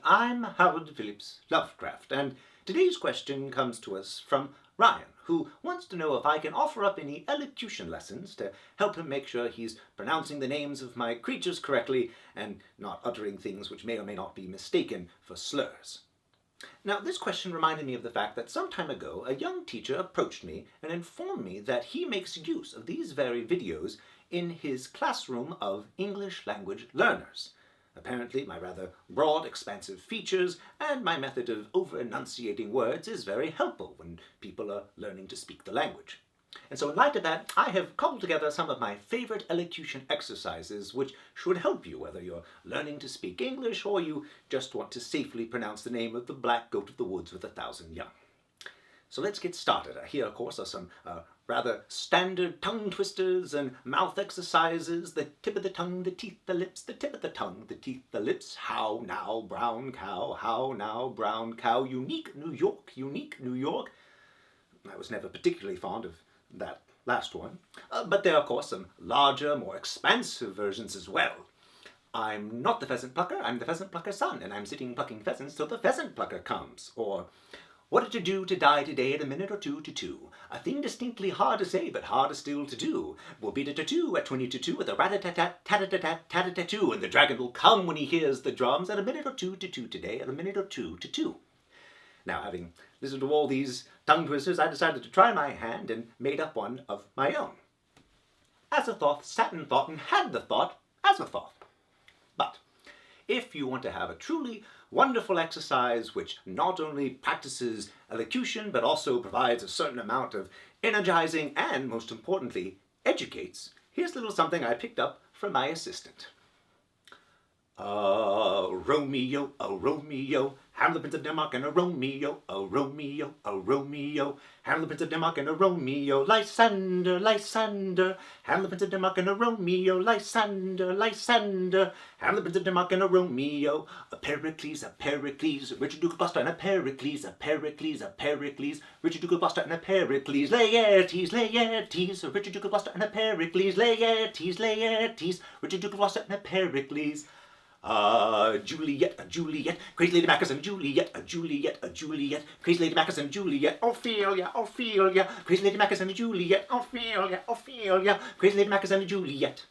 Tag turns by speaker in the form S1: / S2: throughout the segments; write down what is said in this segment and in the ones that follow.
S1: I'm Howard Phillips Lovecraft, and today's question comes to us from Ryan, who wants to know if I can offer up any elocution lessons to help him make sure he's pronouncing the names of my creatures correctly and not uttering things which may or may not be mistaken for slurs. Now, this question reminded me of the fact that some time ago a young teacher approached me and informed me that he makes use of these very videos in his classroom of English language learners. Apparently, my rather broad, expansive features and my method of over-enunciating words is very helpful when people are learning to speak the language. And so in light of that, I have cobbled together some of my favorite elocution exercises which should help you whether you're learning to speak English or you just want to safely pronounce the name of the black goat of the woods with 1,000 young. So let's get started. Here, of course, are some rather standard tongue twisters and mouth exercises. The tip of the tongue, the teeth, the lips, the tip of the tongue, the teeth, the lips. How now, brown cow, how now, brown cow. Unique New York, unique New York. I was never particularly fond of that last one. But there are, of course, some larger, more expansive versions as well. I'm not the pheasant plucker, I'm the pheasant plucker's son, and I'm sitting plucking pheasants till the pheasant plucker comes. Or, what to do to die today in a minute or two to two? A thing distinctly hard to say, but harder still to do. We'll beat a tattoo at 20 to 2 with a rat-a-tat-tat-tat-tat-tat-tat-tattoo, and the dragon will come when he hears the drums at a minute or two to two today, at a minute or two to two. Now, having listened to all these tongue twisters, I decided to try my hand and made up one of my own. As a thought, sat in thought, and had the thought as a thought. But if you want to have a truly wonderful exercise which not only practices elocution but also provides a certain amount of energizing and, most importantly, educates, here's a little something I picked up from my assistant. Romeo, Romeo, Hamlet, Prince of Denmark, and a Romeo, Romeo, Romeo, Hamlet, Prince of Denmark, and a Romeo, Lysander, Lysander, Hamlet, Prince of Denmark, and a Romeo, Lysander, Lysander, Hamlet, Prince of Denmark, and a Romeo, a Pericles, Richard Duke of Gloucester, and a Pericles, Richard Duke of Gloucester, and a Pericles, Laertes, Richard Duke of Gloucester, and a Pericles, Laertes, Richard Duke of Gloucester, and a Pericles. Juliet, Crazy Lady Bacchus and Juliet, Juliet, Crazy Lady Bacchus and Juliet, Ophelia, Crazy Lady Bacchus and Juliet, Ophelia, Crazy Lady Bacchus and Juliet.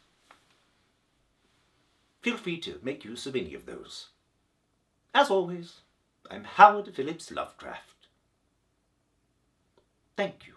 S1: Feel free to make use of any of those. As always, I'm Howard Phillips Lovecraft. Thank you.